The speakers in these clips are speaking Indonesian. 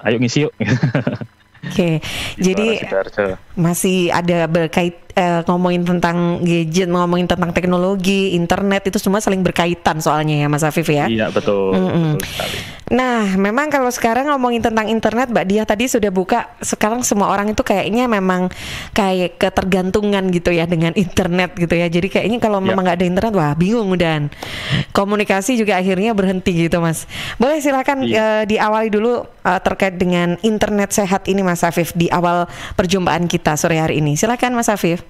ayo ngisi yuk. Oke, Gitu, jadi Sidoarjo. masih ada berkait ngomongin tentang gadget, ngomongin tentang teknologi, internet itu semua saling berkaitan soalnya ya Mas Afif ya. Iya betul, Mm-mm. betul sekali. Nah, memang kalau sekarang ngomongin tentang internet, Mbak Diah tadi sudah buka. Sekarang semua orang itu kayaknya memang kayak ketergantungan gitu ya dengan internet gitu ya. Jadi kayaknya kalau Ya. memang nggak ada internet, wah bingung dan komunikasi juga akhirnya berhenti gitu, Mas. Boleh silakan Iya. diawali dulu terkait dengan internet sehat ini, Mas Afif, di awal perjumpaan kita sore hari ini. Silakan, Mas Afif.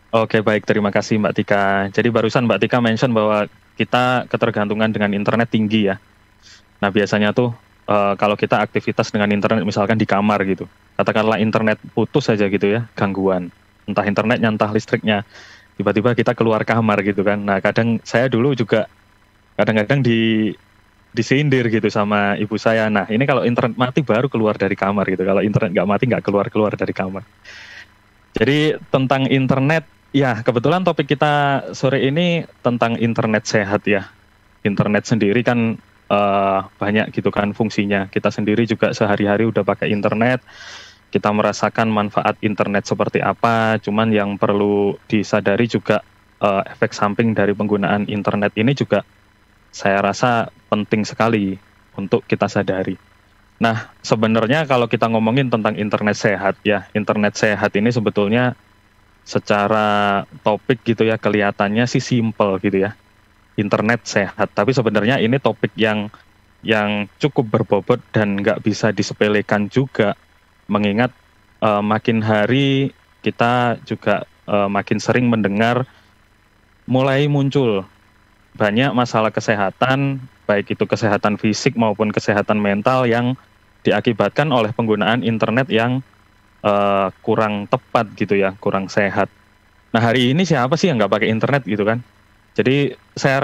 Oke, baik, terima kasih Mbak Tika. Jadi barusan Mbak Tika mention bahwa kita ketergantungan dengan internet tinggi ya. Nah biasanya tuh kalau kita aktivitas dengan internet misalkan di kamar gitu, katakanlah internet putus saja gitu ya, gangguan, entah internetnya, entah listriknya, tiba-tiba kita keluar kamar gitu kan. Nah kadang saya dulu juga kadang-kadang disindir gitu sama ibu saya. Nah ini kalau internet mati baru keluar dari kamar gitu, kalau internet nggak mati nggak keluar-keluar dari kamar. Jadi tentang internet, ya kebetulan topik kita sore ini tentang internet sehat ya. Internet sendiri kan banyak gitu kan fungsinya. Kita sendiri juga sehari-hari udah pakai internet, kita merasakan manfaat internet seperti apa. Cuman yang perlu disadari juga efek samping dari penggunaan internet ini juga saya rasa penting sekali untuk kita sadari. Nah, sebenarnya kalau kita ngomongin tentang internet sehat ya, internet sehat ini sebetulnya secara topik gitu ya kelihatannya sih simple gitu ya. Internet sehat, tapi sebenarnya ini topik yang cukup berbobot dan nggak bisa disepelekan juga, mengingat makin hari kita juga makin sering mendengar mulai muncul banyak masalah kesehatan, baik itu kesehatan fisik maupun kesehatan mental yang diakibatkan oleh penggunaan internet yang kurang tepat gitu ya, kurang sehat. Nah hari ini siapa sih yang nggak pakai internet gitu kan? Jadi saya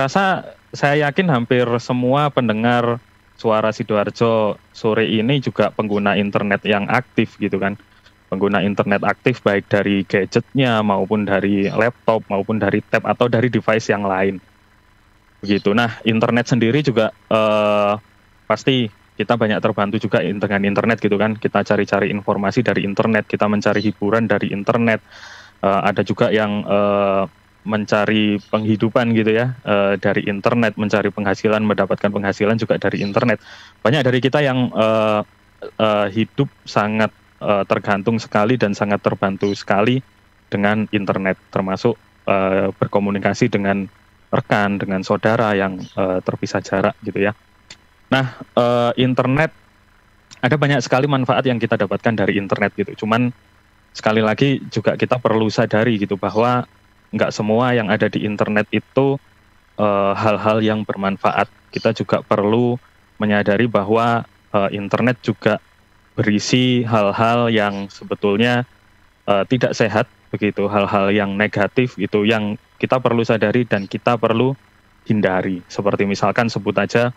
yakin hampir semua pendengar suara Sidoarjo sore ini juga pengguna internet yang aktif gitu kan. Pengguna internet aktif baik dari gadgetnya maupun dari laptop maupun dari tab atau dari device yang lain. Begitu. Nah internet sendiri juga pasti kita banyak terbantu juga dengan internet gitu kan. Kita cari-cari informasi dari internet, kita mencari hiburan dari internet. Ada juga yang mencari penghidupan gitu ya dari internet, mencari penghasilan, mendapatkan penghasilan juga dari internet. Banyak dari kita yang hidup sangat tergantung sekali dan sangat terbantu sekali dengan internet, termasuk berkomunikasi dengan rekan, dengan saudara yang terpisah jarak gitu ya. Nah, internet ada banyak sekali manfaat yang kita dapatkan dari internet gitu. Cuman sekali lagi juga kita perlu sadari gitu bahwa nggak semua yang ada di internet itu hal-hal yang bermanfaat. Kita juga perlu menyadari bahwa internet juga berisi hal-hal yang sebetulnya tidak sehat, begitu, hal-hal yang negatif itu yang kita perlu sadari dan kita perlu hindari. Seperti misalkan sebut aja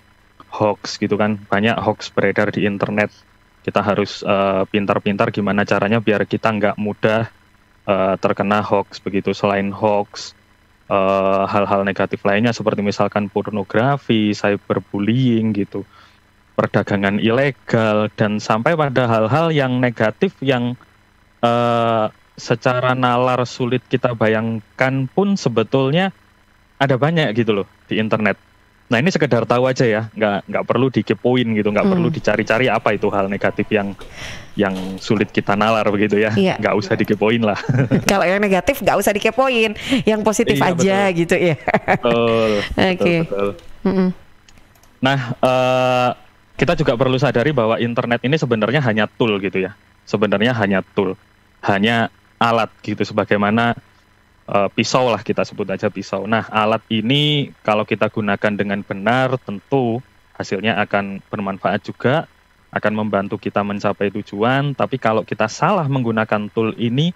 hoax gitu kan, banyak hoax beredar di internet. Kita harus pintar-pintar gimana caranya biar kita nggak mudah terkena hoax begitu. Selain hoax, hal-hal negatif lainnya seperti misalkan pornografi, cyberbullying gitu, perdagangan ilegal, dan sampai pada hal-hal yang negatif yang secara nalar sulit kita bayangkan pun sebetulnya ada banyak gitu loh di internet. Nah ini sekedar tahu aja ya, nggak perlu dikepoin gitu, nggak perlu dicari-cari apa itu hal negatif yang sulit kita nalar begitu ya, nggak usah dikepoin lah. Kalau yang negatif nggak usah dikepoin, yang positif iya, aja betul. gitu ya. Betul, Okay. betul. Nah kita juga perlu sadari bahwa internet ini sebenarnya hanya tool gitu ya, sebenarnya hanya tool, hanya alat gitu, sebagaimana pisau lah, kita sebut aja pisau. Nah, alat ini kalau kita gunakan dengan benar tentu hasilnya akan bermanfaat juga, akan membantu kita mencapai tujuan. Tapi kalau kita salah menggunakan tool ini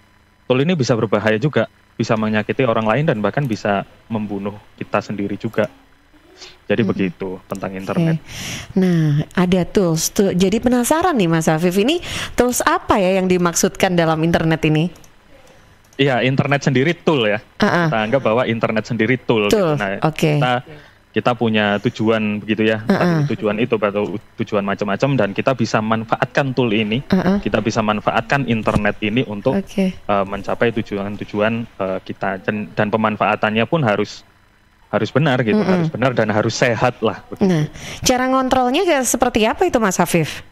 bisa berbahaya juga, bisa menyakiti orang lain dan bahkan bisa membunuh kita sendiri juga. Jadi begitu tentang internet. Nah, ada tools. Jadi penasaran nih Mas Afif, ini tools apa ya yang dimaksudkan dalam internet ini? Iya, internet sendiri tool ya. Kita anggap bahwa internet sendiri tool. Gitu. Nah, kita punya tujuan begitu ya, tujuan itu atau tujuan macam-macam, dan kita bisa manfaatkan tool ini, kita bisa manfaatkan internet ini untuk mencapai tujuan-tujuan kita, dan pemanfaatannya pun harus benar gitu, harus benar dan harus sehat lah. Begitu. Nah, cara ngontrolnya seperti apa itu Mas Hafif?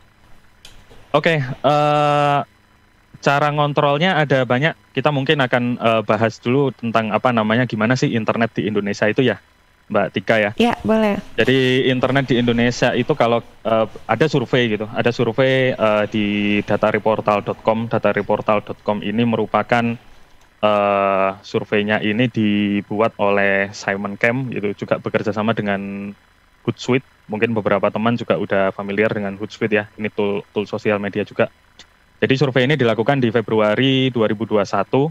Cara ngontrolnya ada banyak. Kita mungkin akan bahas dulu tentang gimana sih internet di Indonesia itu ya, Mbak Tika ya. Ya, boleh. Jadi internet di Indonesia itu kalau ada survei gitu, ada survei di datareportal.com. Datareportal.com ini merupakan surveinya ini dibuat oleh Simon Camp, gitu, juga bekerja sama dengan Hootsuite. Mungkin beberapa teman juga udah familiar dengan Hootsuite ya. Ini tool sosial media juga. Jadi survei ini dilakukan di Februari 2021.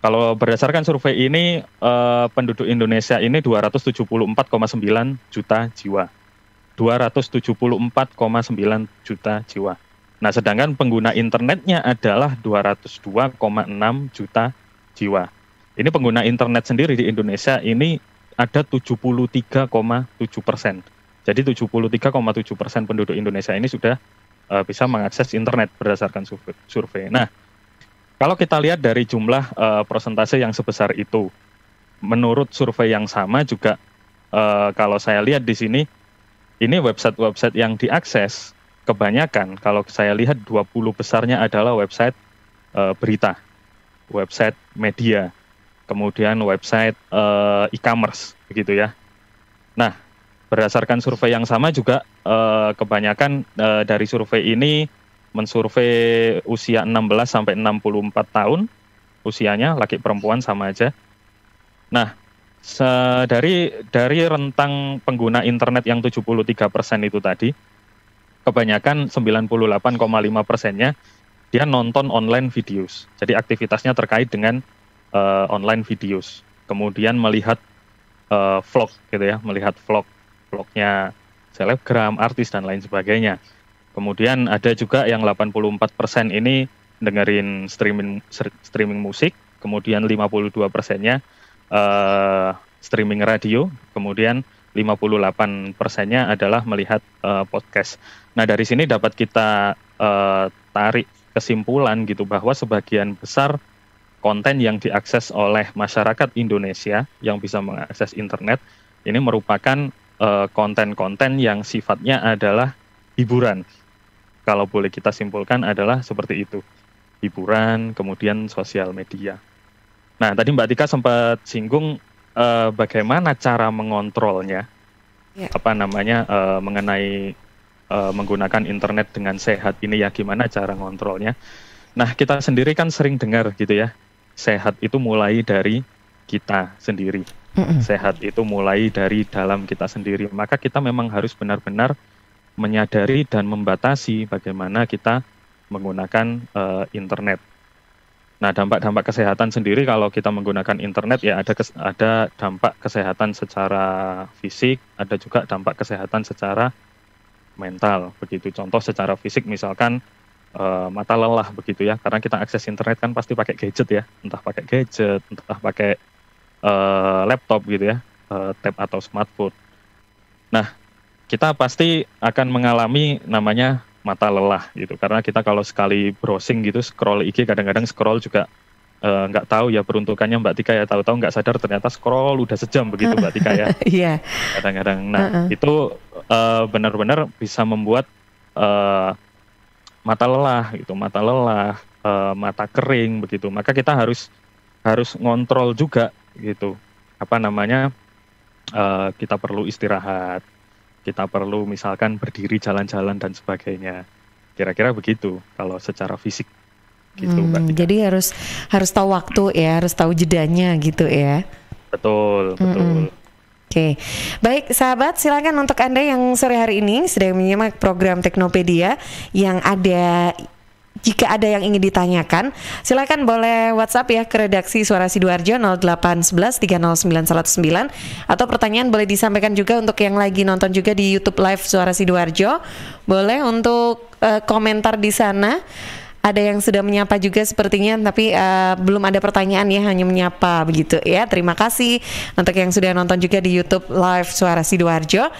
Kalau berdasarkan survei ini, penduduk Indonesia ini 274,9 juta jiwa. 274,9 juta jiwa. Nah, sedangkan pengguna internetnya adalah 202,6 juta jiwa. Ini pengguna internet sendiri di Indonesia ini ada 73,7%. Jadi 73,7% penduduk Indonesia ini sudah bisa mengakses internet berdasarkan survei. Nah, kalau kita lihat dari jumlah persentase yang sebesar itu, menurut survei yang sama juga, kalau saya lihat di sini, ini website-website yang diakses, kebanyakan kalau saya lihat 20 besarnya adalah website berita, website media, kemudian website e-commerce, begitu ya. Nah, berdasarkan survei yang sama juga, kebanyakan dari survei ini mensurvei usia 16 sampai 64 tahun, usianya laki perempuan sama aja. Nah, dari rentang pengguna internet yang 73% itu tadi, kebanyakan 98,5%-nya dia nonton online videos. Jadi aktivitasnya terkait dengan online videos. Kemudian melihat vlog gitu ya, melihat vlognya selebgram, artis dan lain sebagainya. Kemudian ada juga yang 84% ini dengerin streaming musik, kemudian 52%-nya streaming radio, kemudian 58%-nya adalah melihat podcast. Nah, dari sini dapat kita tarik kesimpulan gitu bahwa sebagian besar konten yang diakses oleh masyarakat Indonesia yang bisa mengakses internet ini merupakan konten-konten yang sifatnya adalah hiburan. Kalau boleh kita simpulkan adalah seperti itu. Hiburan, kemudian sosial media. Nah, tadi Mbak Tika sempat singgung bagaimana cara mengontrolnya, mengenai menggunakan internet dengan sehat ini ya, gimana cara ngontrolnya. Nah, kita sendiri kan sering dengar gitu ya, sehat itu mulai dari kita sendiri. Sehat itu mulai dari dalam kita sendiri. Maka kita memang harus benar-benar menyadari dan membatasi bagaimana kita menggunakan internet. Nah, dampak-dampak kesehatan sendiri kalau kita menggunakan internet ya ada dampak kesehatan secara fisik, ada juga dampak kesehatan secara mental. Begitu, contoh secara fisik misalkan mata lelah begitu ya, karena kita akses internet kan pasti pakai gadget ya, entah pakai gadget, entah pakai laptop gitu ya, tab atau smartphone. Nah, kita pasti akan mengalami namanya mata lelah gitu, karena kita kalau sekali browsing gitu, scroll IG, kadang-kadang scroll juga nggak tahu ya peruntukannya Mbak Tika ya, tahu-tahu nggak sadar ternyata scroll udah sejam begitu Mbak Tika ya. Iya. Kadang-kadang. Nah, itu benar-benar bisa membuat mata lelah gitu, mata kering begitu. Maka kita harus ngontrol juga gitu. Kita perlu istirahat. Kita perlu misalkan berdiri jalan-jalan dan sebagainya. Kira-kira begitu kalau secara fisik gitu, Mbak Tika. Jadi harus tahu waktu ya, harus tahu jedanya gitu ya. Betul. Oke, baik sahabat, silakan untuk Anda yang sore hari ini sedang menyimak program Teknopedia yang ada. Jika ada yang ingin ditanyakan, silakan boleh WhatsApp ya ke redaksi Suara Sidoarjo 0811 309 109, atau pertanyaan boleh disampaikan juga untuk yang lagi nonton juga di YouTube Live Suara Sidoarjo. Boleh untuk komentar di sana. Ada yang sudah menyapa juga sepertinya, tapi belum ada pertanyaan ya, hanya menyapa begitu ya. Terima kasih untuk yang sudah nonton juga di YouTube Live Suara Sidoarjo.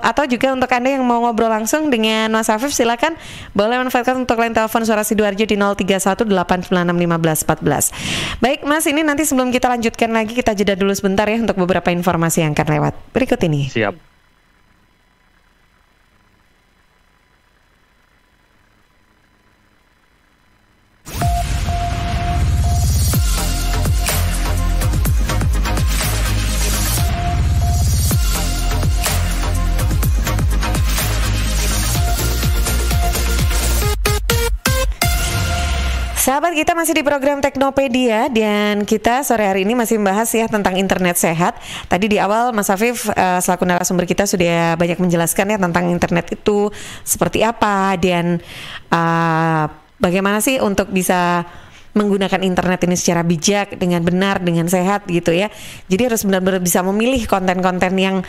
Atau juga untuk Anda yang mau ngobrol langsung dengan Mas Afif, silakan boleh manfaatkan untuk line telepon Suara Sidoarjo di 0318961514. Baik Mas, ini nanti sebelum kita lanjutkan lagi, kita jeda dulu sebentar ya untuk beberapa informasi yang akan lewat berikut ini. Siap. Sahabat, kita masih di program Teknopedia dan kita sore hari ini masih membahas ya tentang internet sehat. Tadi di awal Mas Afif selaku narasumber kita sudah banyak menjelaskan ya tentang internet itu seperti apa dan bagaimana sih untuk bisa menggunakan internet ini secara bijak, dengan benar, dengan sehat gitu ya. Jadi harus benar-benar bisa memilih konten-konten yang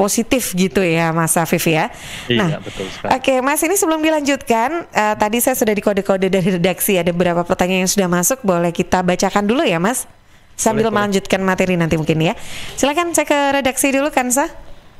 positif gitu ya Mas Afif ya. Iya, nah, betul sekali. Oke Mas, ini sebelum dilanjutkan, tadi saya sudah dikode-kode dari redaksi, ada beberapa pertanyaan yang sudah masuk, boleh kita bacakan dulu ya Mas? Sambil melanjutkan materi nanti mungkin ya. Silakan saya ke redaksi dulu Kansa.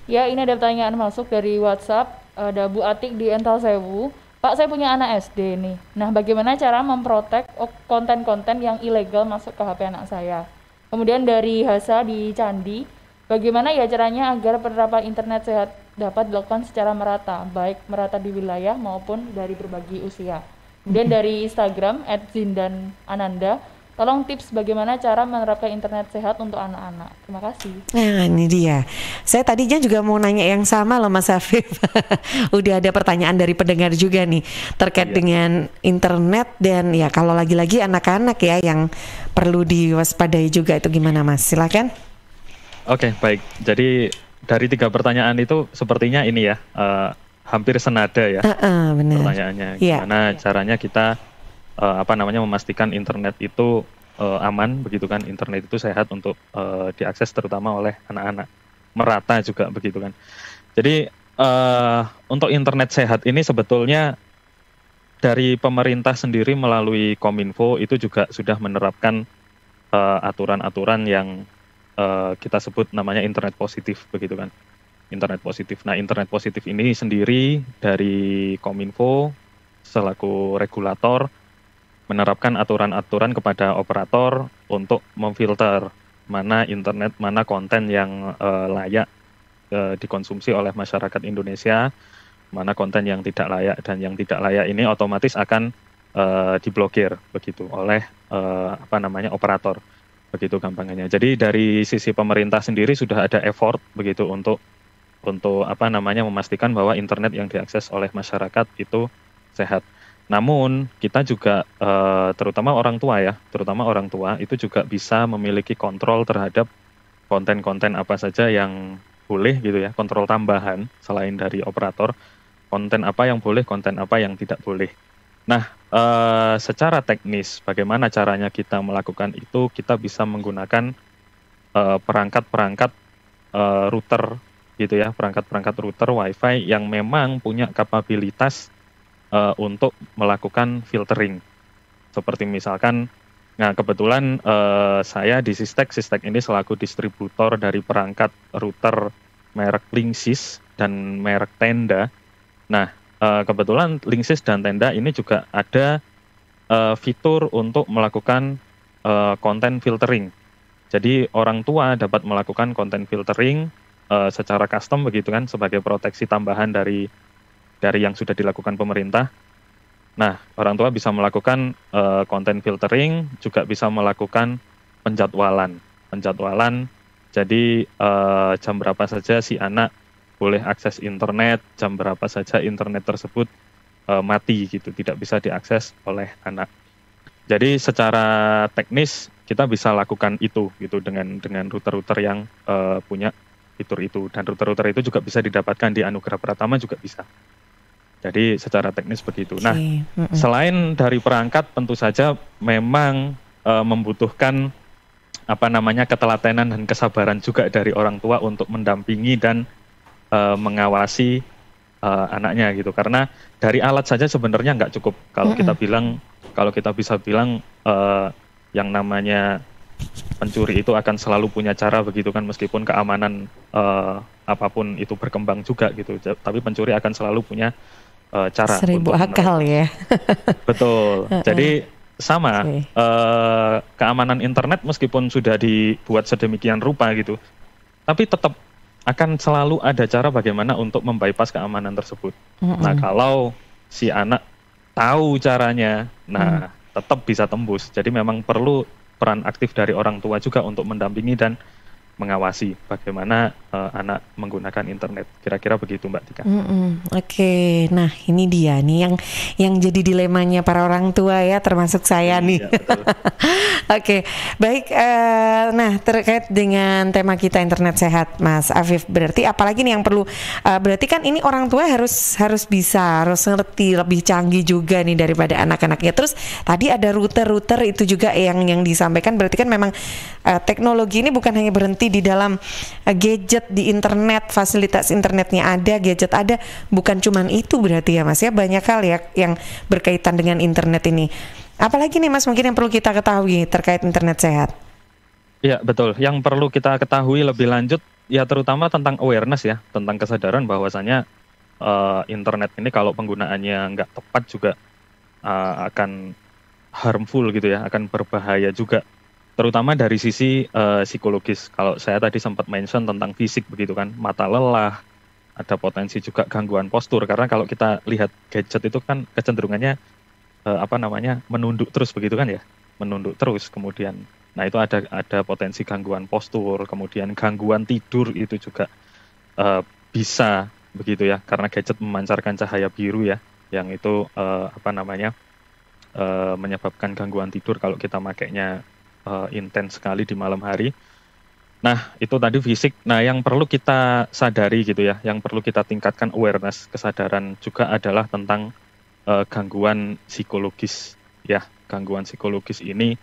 Ya, ini ada pertanyaan masuk dari WhatsApp, ada Bu Atik di Ental Sewu. Pak, saya punya anak SD nih. Nah, bagaimana cara memprotek konten-konten yang ilegal masuk ke HP anak saya? Kemudian dari Hasa di Candi, bagaimana ya caranya agar penerapan internet sehat dapat dilakukan secara merata, baik merata di wilayah maupun dari berbagai usia. Kemudian dari Instagram @zindanananda, tolong tips bagaimana cara menerapkan internet sehat untuk anak-anak. Terima kasih. Nah, ini dia. Saya tadinya juga mau nanya yang sama loh Mas Afif. Udah ada pertanyaan dari pendengar juga nih terkait dengan internet dan ya kalau lagi-lagi anak-anak ya yang perlu diwaspadai juga, itu gimana Mas? Silakan. Oke, baik. Jadi dari 3 pertanyaan itu sepertinya ini ya hampir senada ya benar. pertanyaannya. Gimana caranya kita memastikan internet itu aman, begitu kan? Internet itu sehat untuk diakses terutama oleh anak-anak, merata juga begitu kan? Jadi untuk internet sehat ini sebetulnya dari pemerintah sendiri melalui Kominfo itu juga sudah menerapkan aturan-aturan yang kita sebut namanya internet positif begitu kan, internet positif. Nah, internet positif ini sendiri dari Kominfo selaku regulator menerapkan aturan-aturan kepada operator untuk memfilter mana internet, mana konten yang layak dikonsumsi oleh masyarakat Indonesia, mana konten yang tidak layak, dan yang tidak layak ini otomatis akan diblokir begitu oleh operator. Begitu gampangnya. Jadi dari sisi pemerintah sendiri sudah ada effort begitu untuk memastikan bahwa internet yang diakses oleh masyarakat itu sehat. Namun kita juga terutama orang tua itu juga bisa memiliki kontrol terhadap konten-konten apa saja yang boleh gitu ya, kontrol tambahan selain dari operator, konten apa yang boleh, konten apa yang tidak boleh. Nah, secara teknis bagaimana caranya kita melakukan itu? Kita bisa menggunakan perangkat-perangkat router gitu ya, perangkat-perangkat router WiFi yang memang punya kapabilitas untuk melakukan filtering. Seperti misalkan, nah kebetulan saya di Sistek ini selaku distributor dari perangkat router merek Linksys dan merek Tenda. Nah, kebetulan Linksys dan Tenda ini juga ada fitur untuk melakukan konten filtering. Jadi orang tua dapat melakukan konten filtering secara custom begitu kan, sebagai proteksi tambahan dari yang sudah dilakukan pemerintah. Nah, orang tua bisa melakukan konten filtering, juga bisa melakukan penjadwalan. Jadi jam berapa saja si anak boleh akses internet, jam berapa saja internet tersebut mati gitu, tidak bisa diakses oleh anak. Jadi secara teknis kita bisa lakukan itu gitu dengan router-router yang punya fitur itu, dan router-router itu juga bisa didapatkan di Anugerah Pratama juga bisa. Jadi secara teknis begitu. Nah, selain dari perangkat, tentu saja memang membutuhkan ketelatenan dan kesabaran juga dari orang tua untuk mendampingi dan mengawasi anaknya gitu. Karena dari alat saja sebenarnya nggak cukup. Kalau kita bilang, kalau kita bisa bilang yang namanya pencuri itu akan selalu punya cara begitu kan, meskipun keamanan apapun itu berkembang juga gitu. Tapi pencuri akan selalu punya cara. 1000 akal ya. Betul. Jadi sama keamanan internet meskipun sudah dibuat sedemikian rupa gitu, tapi tetap akan selalu ada cara bagaimana untuk membypass keamanan tersebut. Nah, kalau si anak tahu caranya, nah tetap bisa tembus. Jadi memang perlu peran aktif dari orang tua juga untuk mendampingi dan mengawasi bagaimana anak menggunakan internet. Kira-kira begitu Mbak Tika. Oke, nah ini dia nih yang jadi dilemanya para orang tua ya, termasuk saya nih. Iya, betul. Oke, baik. Nah terkait dengan tema kita internet sehat, Mas Afif, berarti apalagi nih yang perlu? Berarti kan ini orang tua harus ngerti, lebih canggih juga nih daripada anak-anaknya. Terus tadi ada router itu juga yang disampaikan. Berarti kan memang teknologi ini bukan hanya berhenti di dalam gadget di internet, fasilitas internetnya ada, gadget ada, bukan cuman itu berarti ya Mas ya, banyak hal ya yang berkaitan dengan internet ini. Apalagi nih Mas mungkin yang perlu kita ketahui terkait internet sehat? Iya betul, yang perlu kita ketahui lebih lanjut ya terutama tentang awareness ya, tentang kesadaran bahwasanya internet ini kalau penggunaannya nggak tepat juga akan harmful gitu ya, akan berbahaya juga. Terutama dari sisi psikologis. Kalau saya tadi sempat mention tentang fisik begitu kan, mata lelah, ada potensi juga gangguan postur. Karena kalau kita lihat gadget itu kan kecenderungannya menunduk terus begitu kan ya, menunduk terus. Kemudian, nah itu ada potensi gangguan postur, kemudian gangguan tidur itu juga bisa begitu ya, karena gadget memancarkan cahaya biru ya, yang itu menyebabkan gangguan tidur kalau kita makainya intens sekali di malam hari. Nah, itu tadi fisik. Nah, yang perlu kita sadari gitu ya, yang perlu kita tingkatkan awareness, kesadaran juga adalah tentang gangguan psikologis. Ya, gangguan psikologis ini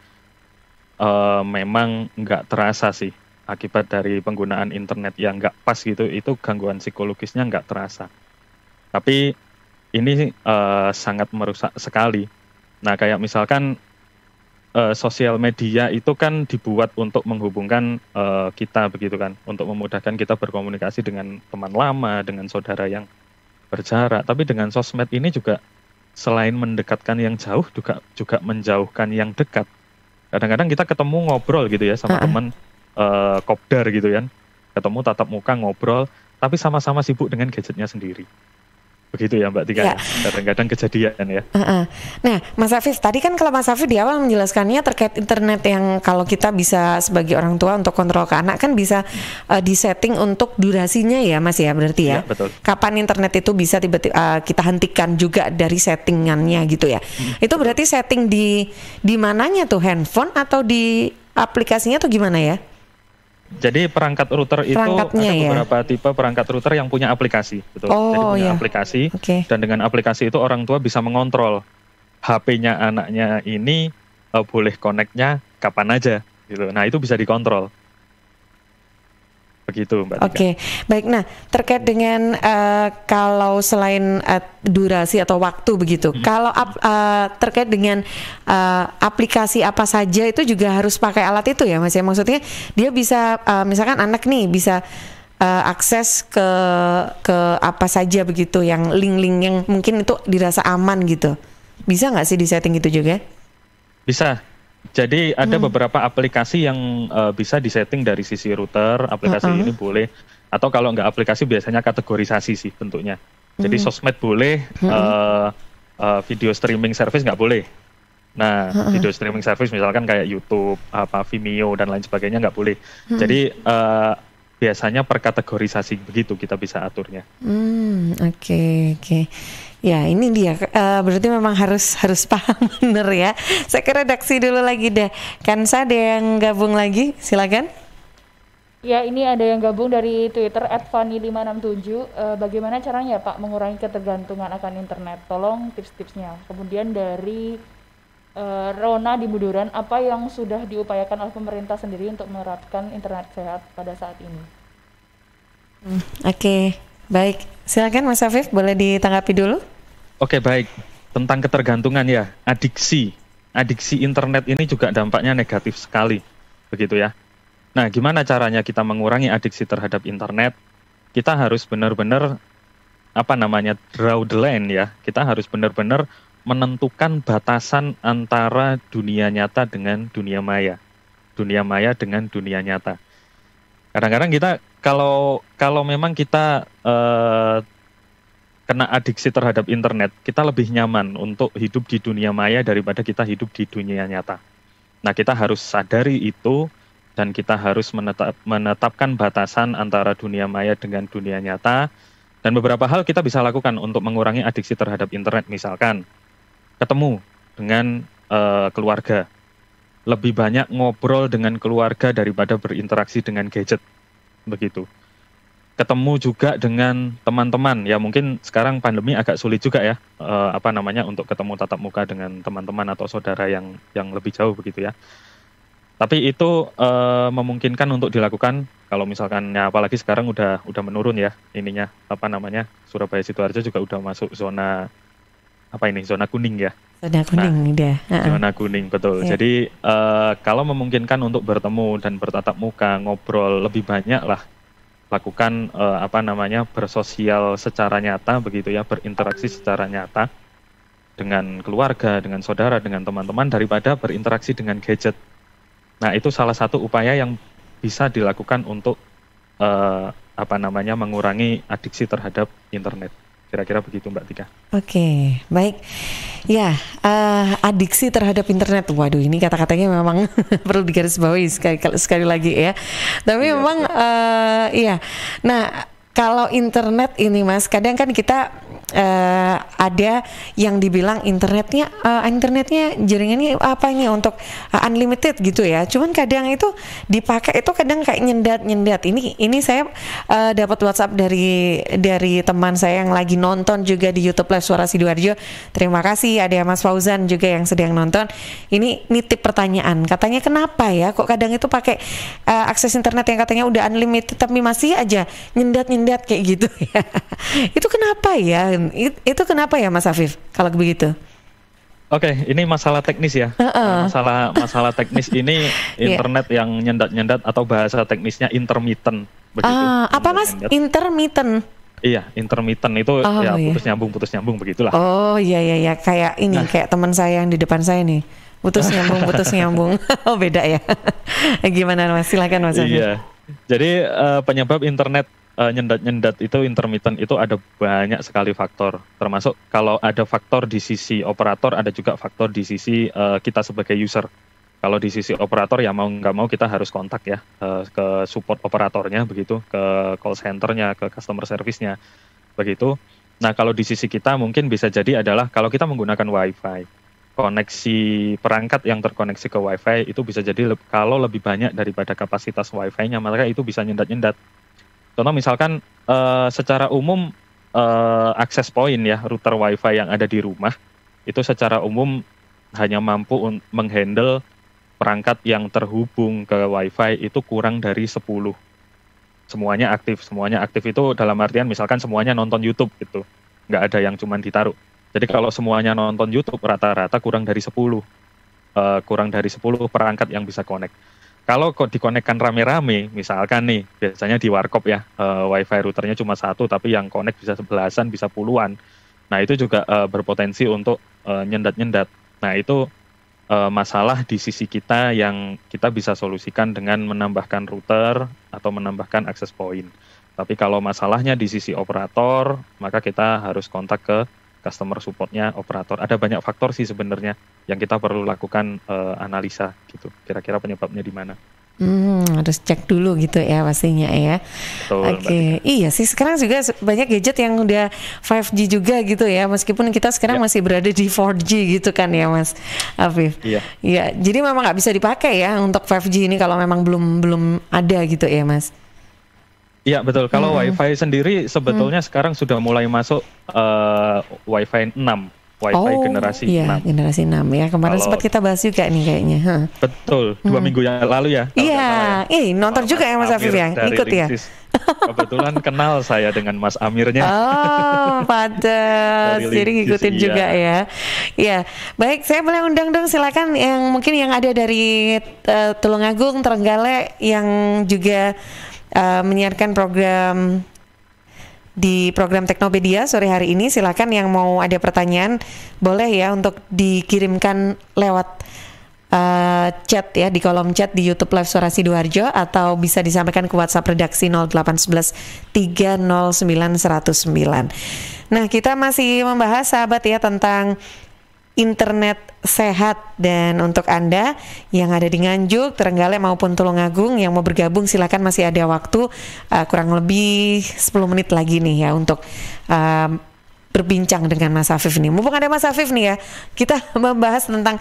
memang nggak terasa sih akibat dari penggunaan internet yang nggak pas gitu. Itu gangguan psikologisnya nggak terasa. Tapi ini sangat merusak sekali. Nah, kayak misalkan sosial media itu kan dibuat untuk menghubungkan kita begitu kan, untuk memudahkan kita berkomunikasi dengan teman lama, dengan saudara yang berjarak. Tapi dengan sosmed ini juga selain mendekatkan yang jauh, juga menjauhkan yang dekat. Kadang-kadang kita ketemu ngobrol gitu ya sama teman kopdar gitu kan, ketemu tatap muka ngobrol, tapi sama-sama sibuk dengan gadgetnya sendiri. Begitu ya Mbak Tika ya. Kadang-kadang kejadian ya. Nah Mas Afif, tadi kan kalau Mas Afif di awal menjelaskannya terkait internet yang kalau kita bisa sebagai orang tua untuk kontrol ke anak kan bisa disetting untuk durasinya ya Mas ya, berarti ya. Betul. Kapan internet itu bisa tiba-tiba kita hentikan juga dari settingannya gitu ya. Itu berarti setting di mananya tuh, handphone atau di aplikasinya tuh gimana ya? Jadi perangkat router itu ada beberapa tipe perangkat router yang punya aplikasi, betul. Jadi punya aplikasi, dan dengan aplikasi itu orang tua bisa mengontrol HP-nya anaknya ini boleh connect-nya kapan aja, gitu. Nah itu bisa dikontrol. Begitu Mbak Tika. Oke, baik. Nah terkait dengan kalau selain durasi atau waktu begitu, kalau terkait dengan aplikasi apa saja itu juga harus pakai alat itu ya Mas ya? Maksudnya dia bisa misalkan anak nih bisa akses ke apa saja begitu, yang link-link yang mungkin itu dirasa aman gitu. Bisa nggak sih disetting itu juga? Bisa. Jadi ada beberapa aplikasi yang bisa disetting dari sisi router, aplikasi ini boleh, atau kalau nggak aplikasi biasanya kategorisasi sih bentuknya. Jadi sosmed boleh, video streaming service nggak boleh. Nah, video streaming service misalkan kayak YouTube, Vimeo dan lain sebagainya nggak boleh. Jadi biasanya per kategorisasi begitu kita bisa aturnya. Oke. Ya ini dia, berarti memang harus paham bener ya. Saya ke redaksi dulu lagi deh. Kan saya ada yang gabung lagi, silakan. Ya ini ada yang gabung dari Twitter @fani567. Bagaimana caranya Pak mengurangi ketergantungan akan internet? Tolong tips-tipsnya. Kemudian dari Rona di Buduran, apa yang sudah diupayakan oleh pemerintah sendiri untuk menerapkan internet sehat pada saat ini? Oke. Baik, silakan Mas Afif, boleh ditanggapi dulu? Oke, baik. Tentang ketergantungan ya, adiksi internet ini juga dampaknya negatif sekali, begitu ya. Nah, gimana caranya kita mengurangi adiksi terhadap internet? Kita harus benar-benar draw the line ya. Kita harus benar-benar menentukan batasan antara dunia nyata dengan dunia maya dengan dunia nyata. Kadang-kadang kita kalau memang kita kena adiksi terhadap internet, kita lebih nyaman untuk hidup di dunia maya daripada kita hidup di dunia nyata. Nah, kita harus sadari itu dan kita harus menetapkan batasan antara dunia maya dengan dunia nyata. Dan beberapa hal kita bisa lakukan untuk mengurangi adiksi terhadap internet, misalkan ketemu dengan keluarga. Lebih banyak ngobrol dengan keluarga daripada berinteraksi dengan gadget, begitu. Ketemu juga dengan teman-teman, ya mungkin sekarang pandemi agak sulit juga ya, untuk ketemu tatap muka dengan teman-teman atau saudara yang lebih jauh begitu ya. Tapi itu memungkinkan untuk dilakukan kalau misalkan ya, apalagi sekarang udah menurun ya ininya, Surabaya Sidoarjo juga udah masuk zona kuning ya. Zona kuning dia. Zona kuning, betul. Yeah. Jadi kalau memungkinkan untuk bertemu dan bertatap muka, ngobrol, lebih banyak lah lakukan bersosial secara nyata begitu ya, berinteraksi secara nyata dengan keluarga, dengan saudara, dengan teman-teman daripada berinteraksi dengan gadget. Nah, itu salah satu upaya yang bisa dilakukan untuk mengurangi adiksi terhadap internet. Kira-kira begitu Mbak Tika. Oke, baik. Ya, adiksi terhadap internet. Waduh, ini kata-katanya memang perlu digarisbawahi sekali lagi ya. Tapi iya, memang iya. Nah, kalau internet ini Mas, kadang kan kita ada yang dibilang internetnya jaringannya untuk unlimited gitu ya. Cuman kadang itu dipakai itu kadang kayak nyendat. Ini saya dapat WhatsApp dari teman saya yang lagi nonton juga di YouTube Live Suara Sidoarjo. Terima kasih, ada Mas Fauzan juga yang sedang nonton. Ini nitip pertanyaan. Katanya kenapa ya kok kadang itu pakai akses internet yang katanya udah unlimited tapi masih aja nyendat kayak gitu ya. Itu kenapa ya? Itu kenapa ya Mas Afif kalau begitu? Oke, ini masalah teknis ya. Masalah teknis ini internet yang nyendat atau bahasa teknisnya intermittent begitu. Apa Mas? Intermittent. Iya, intermittent itu putus nyambung begitulah. Oh iya kayak ini kayak teman saya yang di depan saya nih. Putus nyambung. Oh, beda ya. Gimana Mas? Silakan Mas Afif. Iya. Jadi penyebab internet nyendat itu intermittent itu ada banyak sekali faktor, termasuk kalau ada faktor di sisi operator, ada juga faktor di sisi kita sebagai user. Kalau di sisi operator ya mau nggak mau kita harus kontak ya ke support operatornya begitu, ke call centernya, ke customer service-nya begitu. Nah, kalau di sisi kita mungkin bisa jadi adalah kalau kita menggunakan WiFi, koneksi perangkat yang terkoneksi ke WiFi itu bisa jadi kalau lebih banyak daripada kapasitas WiFi-nya, maka itu bisa nyendat. Contoh misalkan secara umum akses point ya, router WiFi yang ada di rumah itu secara umum hanya mampu menghandle perangkat yang terhubung ke WiFi itu kurang dari 10. Semuanya aktif itu dalam artian misalkan semuanya nonton YouTube gitu, nggak ada yang cuman ditaruh. Jadi kalau semuanya nonton YouTube rata-rata kurang dari 10 perangkat yang bisa connect. Kalau kok dikonekkan rame-rame, misalkan nih, biasanya di warkop ya, WiFi routernya cuma 1, tapi yang connect bisa 11-an, bisa puluhan. Nah, itu juga berpotensi untuk nyendat-nyendat. Nah, itu masalah di sisi kita yang kita bisa solusikan dengan menambahkan router atau menambahkan access point. Tapi kalau masalahnya di sisi operator, maka kita harus kontak ke customer support-nya operator. Ada banyak faktor sih sebenarnya yang kita perlu lakukan analisa gitu. Kira-kira penyebabnya di mana? Harus cek dulu gitu ya pastinya ya. Oke. Iya sih, sekarang juga banyak gadget yang udah 5G juga gitu ya. Meskipun kita sekarang masih berada di 4G gitu kan ya Mas Afif. Iya. Iya. Jadi memang nggak bisa dipakai ya untuk 5G ini kalau memang belum ada gitu ya Mas. Iya betul, kalau WiFi sendiri sebetulnya sekarang sudah mulai masuk WiFi 6, WiFi generasi 6. Generasi 6 ya, kemarin sempat kita bahas juga nih kayaknya. Betul, 2 minggu yang lalu ya. Iya, nonton juga ya Mas Afif ya, ikut ya. Kebetulan kenal saya dengan Mas Amirnya. Oh, pantes. Dari Jadi Linggis, ngikutin iya. juga ya. Ya, baik. Saya boleh undang dong, silakan yang mungkin yang ada dari Tulungagung, Trenggalek yang juga menyiarkan program di program Teknopedia sore hari ini. Silakan yang mau ada pertanyaan boleh ya untuk dikirimkan lewat chat ya, di kolom chat di YouTube Live Suara Sidoarjo, atau bisa disampaikan ke WhatsApp redaksi 0811 309 109. Nah, kita masih membahas sahabat ya tentang internet sehat, dan untuk Anda yang ada di Nganjuk, Trenggalek maupun Tulungagung yang mau bergabung, silakan, masih ada waktu kurang lebih 10 menit lagi nih ya untuk berbincang dengan Mas Afif nih. Mumpung ada Mas Afif nih ya, kita membahas tentang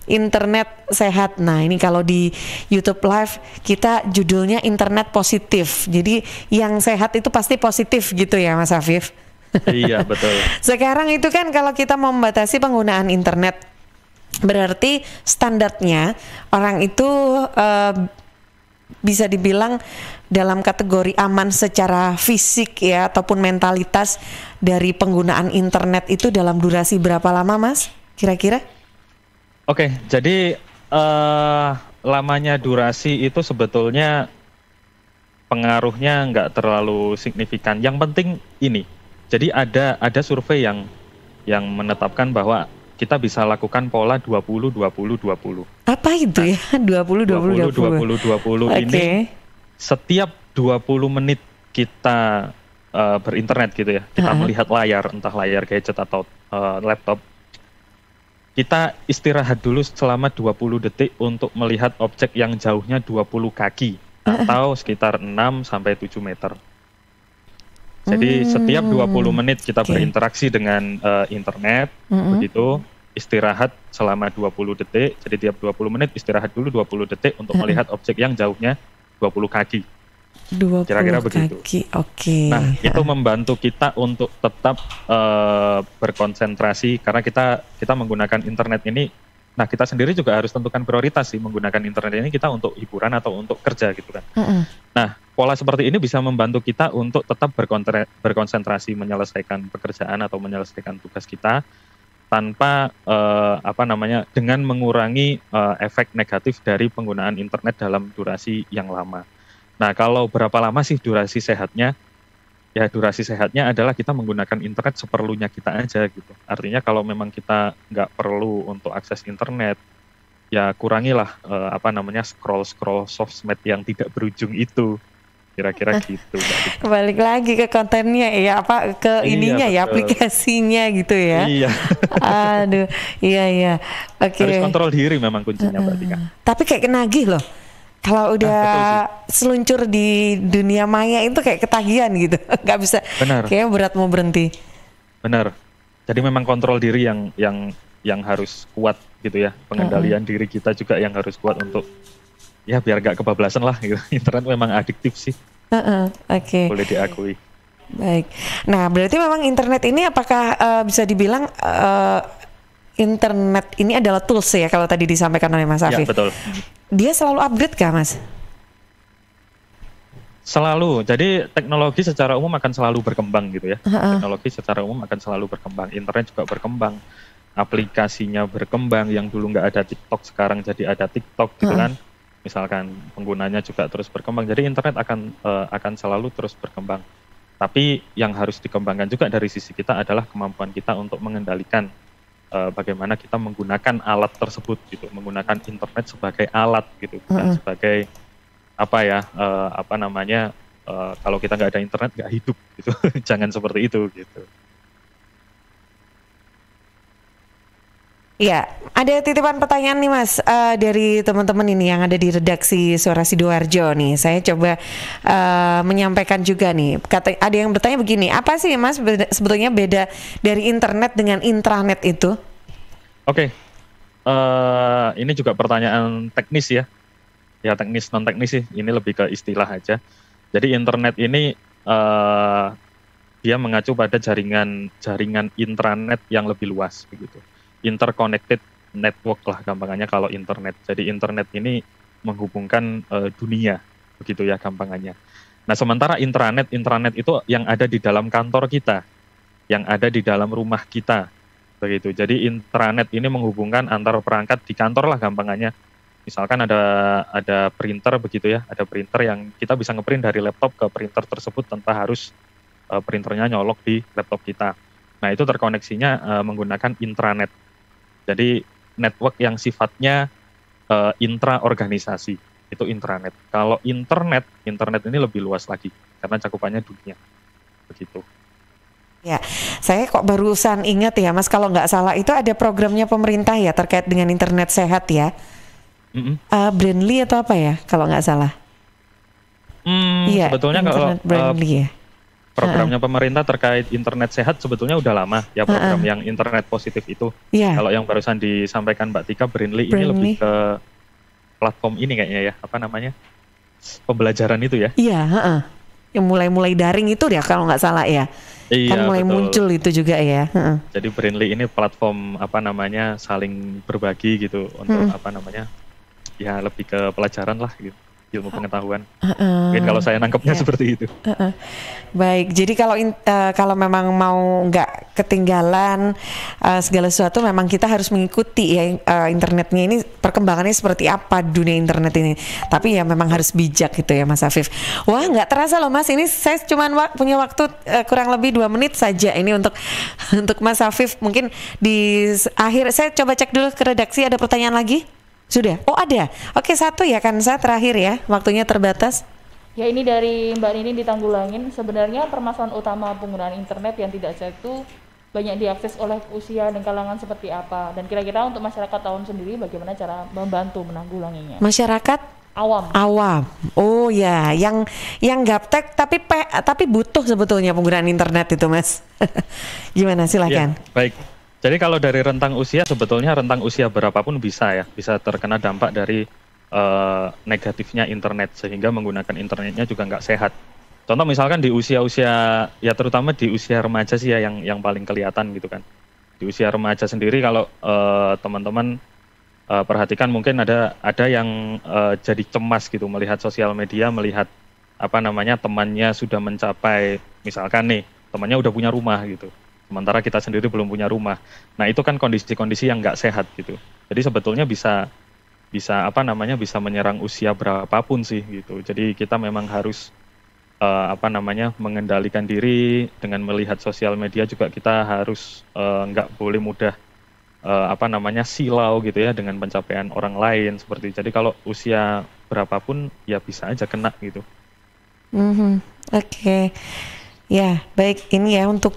internet sehat. Nah, ini kalau di YouTube Live kita judulnya internet positif. Jadi yang sehat itu pasti positif gitu ya Mas Afif. Iya, betul. Sekarang itu kan kalau kita membatasi penggunaan internet, berarti standarnya orang itu bisa dibilang dalam kategori aman secara fisik ya, ataupun mentalitas dari penggunaan internet itu dalam durasi berapa lama, Mas? Kira-kira? Oke, jadi lamanya durasi itu sebetulnya pengaruhnya nggak terlalu signifikan. Yang penting ini, jadi ada survei yang menetapkan bahwa kita bisa lakukan pola 20-20-20. Apa itu ya? 20-20-20. 20-20-20 ini setiap 20 menit kita berinternet gitu ya, kita melihat layar, entah layar gadget atau laptop, kita istirahat dulu selama 20 detik untuk melihat objek yang jauhnya 20 kaki atau sekitar 6 sampai 7 meter. Jadi setiap 20 menit kita berinteraksi dengan internet, begitu, istirahat selama 20 detik. Jadi tiap 20 menit istirahat dulu 20 detik untuk melihat objek yang jauhnya 20 kaki. 20 kira-kira begitu. Oke. Nah, itu membantu kita untuk tetap berkonsentrasi, karena kita menggunakan internet ini. Nah, kita sendiri juga harus tentukan prioritas sih, menggunakan internet ini kita untuk hiburan atau untuk kerja gitu kan. Nah, pola seperti ini bisa membantu kita untuk tetap berkonsentrasi menyelesaikan pekerjaan atau menyelesaikan tugas kita tanpa dengan mengurangi efek negatif dari penggunaan internet dalam durasi yang lama. Nah, kalau berapa lama sih durasi sehatnya? Ya, durasi sehatnya adalah kita menggunakan internet seperlunya kita aja gitu. Artinya kalau memang kita nggak perlu untuk akses internet, ya kurangilah scroll sosmed yang tidak berujung itu. Kira-kira gitu. Balik lagi ke kontennya ya, ininya ya, aplikasinya gitu ya. Iya. Aduh, iya. Oke. Harus kontrol diri memang kuncinya, Mbak Tika. Tapi kayak kenagih loh. Kalau udah seluncur di dunia maya itu kayak ketagihan gitu, nggak bisa. Benar. Kayaknya berat mau berhenti. Benar. Jadi memang kontrol diri yang harus kuat gitu ya. Pengendalian diri kita juga yang harus kuat untuk ya biar nggak kebablasan lah gitu. Internet memang adiktif sih. Oke. Boleh diakui. Baik. Nah, berarti memang internet ini apakah bisa dibilang internet ini adalah tools ya, kalau tadi disampaikan oleh Mas Afif? Ya, betul. Dia selalu upgrade kah, Mas? Selalu. Jadi teknologi secara umum akan selalu berkembang gitu ya. Teknologi secara umum akan selalu berkembang. Internet juga berkembang. Aplikasinya berkembang. Yang dulu nggak ada TikTok, sekarang jadi ada TikTok gitu kan. Misalkan penggunanya juga terus berkembang. Jadi internet akan selalu terus berkembang. Tapi yang harus dikembangkan juga dari sisi kita adalah kemampuan kita untuk mengendalikan bagaimana kita menggunakan alat tersebut gitu, menggunakan internet sebagai alat gitu, bukan sebagai kalau kita nggak ada internet nggak hidup gitu. Jangan seperti itu gitu. Ya, ada titipan pertanyaan nih Mas dari teman-teman ini yang ada di redaksi Suara Sidoarjo nih. Saya coba menyampaikan juga nih. Ada yang bertanya begini, apa sih Mas sebetulnya beda dari internet dengan intranet itu? Oke. Ini juga pertanyaan teknis ya. Ya teknis non teknis sih. Ini lebih ke istilah aja. Jadi internet ini dia mengacu pada jaringan intranet yang lebih luas begitu. Interconnected network lah gampangannya kalau internet. Jadi internet ini menghubungkan dunia, begitu ya gampangannya. Nah, sementara intranet itu yang ada di dalam kantor kita, yang ada di dalam rumah kita, begitu. Jadi intranet ini menghubungkan antar perangkat di kantor lah gampangannya. Misalkan ada printer begitu ya, ada printer yang kita bisa ngeprint dari laptop ke printer tersebut tanpa harus printernya nyolok di laptop kita. Nah, itu terkoneksinya menggunakan intranet. Jadi network yang sifatnya intra-organisasi, itu intranet. Kalau internet ini lebih luas lagi karena cakupannya dunia, begitu. Ya, saya kok barusan ingat ya Mas, kalau nggak salah itu ada programnya pemerintah ya terkait dengan internet sehat ya. Brandly atau apa ya kalau nggak salah? Iya, sebetulnya kalau Brandly ya. Programnya pemerintah terkait internet sehat sebetulnya udah lama ya, program yang internet positif itu. Kalau yang barusan disampaikan Mbak Tika, Brandly ini lebih ke platform ini kayaknya ya, apa namanya, pembelajaran itu ya. Iya, yang mulai daring itu ya kalau nggak salah ya. Iya, kan mulai muncul itu juga ya. Jadi Brandly ini platform apa namanya, saling berbagi gitu untuk apa namanya, ya lebih ke pelajaran lah gitu, ilmu pengetahuan. Mungkin kalau saya nangkepnya seperti itu. Baik, jadi kalau memang mau nggak ketinggalan segala sesuatu, memang kita harus mengikuti ya internetnya ini perkembangannya seperti apa, dunia internet ini. Tapi ya memang harus bijak gitu ya Mas Afif. Wah, nggak terasa loh Mas, ini saya cuma punya waktu kurang lebih 2 menit saja ini untuk Mas Afif. Mungkin di akhir saya coba cek dulu ke redaksi, ada pertanyaan lagi? Sudah? Oh ada. Oke, 1 ya kan, saya terakhir ya, waktunya terbatas. Ya, ini dari Mbak Nini di Tanggulangin. Sebenarnya permasalahan utama penggunaan internet yang tidak sehat itu banyak diakses oleh usia dan kalangan seperti apa? Dan kira-kira untuk masyarakat awam sendiri bagaimana cara membantu menanggulanginya? Masyarakat awam. Oh ya, yang gaptek tapi butuh sebetulnya penggunaan internet itu Mas. Gimana, silakan. Ya, baik. Jadi kalau dari rentang usia, sebetulnya rentang usia berapapun bisa terkena dampak dari negatifnya internet, sehingga menggunakan internetnya juga nggak sehat. Contoh misalkan di usia-usia, ya terutama di usia remaja sih ya yang paling kelihatan gitu kan. Di usia remaja sendiri kalau teman-teman perhatikan, mungkin ada yang jadi cemas gitu melihat sosial media, melihat apa namanya, temannya sudah mencapai, misalkan nih temannya udah punya rumah gitu, sementara kita sendiri belum punya rumah. Nah, itu kan kondisi-kondisi yang nggak sehat gitu. Jadi sebetulnya bisa apa namanya, bisa menyerang usia berapapun sih gitu. Jadi kita memang harus apa namanya, mengendalikan diri dengan melihat sosial media juga. Kita harus nggak boleh mudah apa namanya, silau gitu ya dengan pencapaian orang lain seperti itu. Jadi kalau usia berapapun ya bisa aja kena gitu. Oke. Ya, baik, ini ya untuk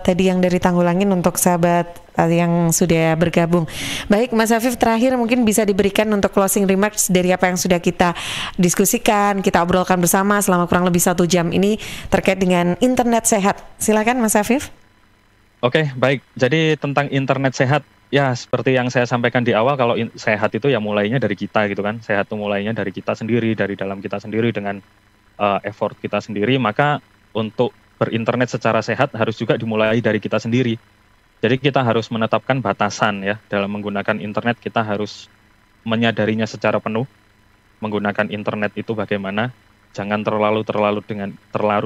tadi yang dari Tanggulangin untuk sahabat yang sudah bergabung. Baik, Mas Afif, terakhir mungkin bisa diberikan untuk closing remarks dari apa yang sudah kita diskusikan, kita obrolkan bersama selama kurang lebih 1 jam ini terkait dengan internet sehat. Silakan Mas Afif. Oke, baik. Jadi tentang internet sehat, ya seperti yang saya sampaikan di awal, kalau sehat itu ya mulainya dari kita gitu kan. Sehat itu mulainya dari kita sendiri, dari dalam kita sendiri dengan effort kita sendiri. Maka untuk berinternet secara sehat harus juga dimulai dari kita sendiri. Jadi kita harus menetapkan batasan ya dalam menggunakan internet. Kita harus menyadarinya secara penuh. Menggunakan internet itu bagaimana? Jangan terlarut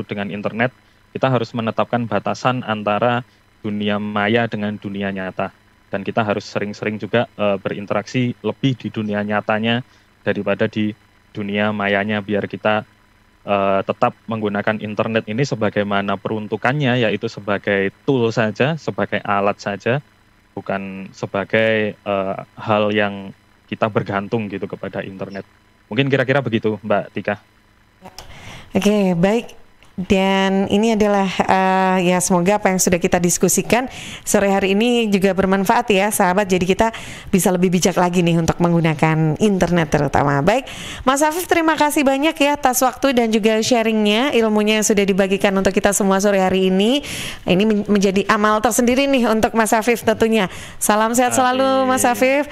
dengan internet. Kita harus menetapkan batasan antara dunia maya dengan dunia nyata. Dan kita harus sering-sering juga berinteraksi lebih di dunia nyatanya daripada di dunia mayanya, biar kita tetap menggunakan internet ini sebagaimana peruntukannya, yaitu sebagai tool saja, sebagai alat saja, bukan sebagai hal yang kita bergantung gitu kepada internet. Mungkin kira-kira begitu, Mbak Tika. Oke, baik. Dan ini adalah ya semoga apa yang sudah kita diskusikan sore hari ini juga bermanfaat ya sahabat. Jadi kita bisa lebih bijak lagi nih untuk menggunakan internet terutama. Baik, Mas Afif, terima kasih banyak ya atas waktu dan juga sharingnya, ilmunya yang sudah dibagikan untuk kita semua sore hari ini. Ini menjadi amal tersendiri nih untuk Mas Afif tentunya. Salam sehat selalu Mas Afif.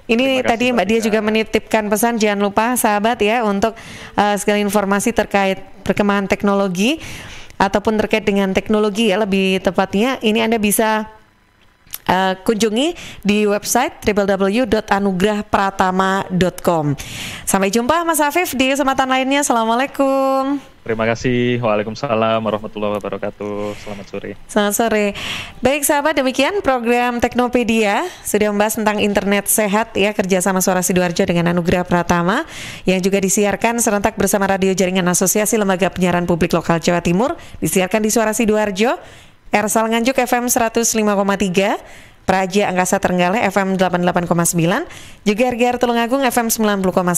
Ini tadi Mbak Dia juga menitipkan pesan, jangan lupa sahabat ya untuk segala informasi terkait perkembangan teknologi ataupun terkait dengan teknologi ya lebih tepatnya, ini Anda bisa kunjungi di website www.anugrahpratama.com. Sampai jumpa Mas Afif di kesempatan lainnya. Assalamualaikum. Terima kasih. Waalaikumsalam warahmatullahi wabarakatuh. Selamat sore. Selamat sore. Baik sahabat, demikian program Teknopedia sudah membahas tentang internet sehat ya, kerjasama Suara Sidoarjo dengan Anugrah Pratama yang juga disiarkan serentak bersama Radio Jaringan Asosiasi Lembaga Penyiaran Publik Lokal Jawa Timur, disiarkan di Suara Sidoarjo, Ersal Nganjuk FM 105,3, Praja Angkasa Trenggalek FM 88,9, juga RGR Tulungagung FM 90,1.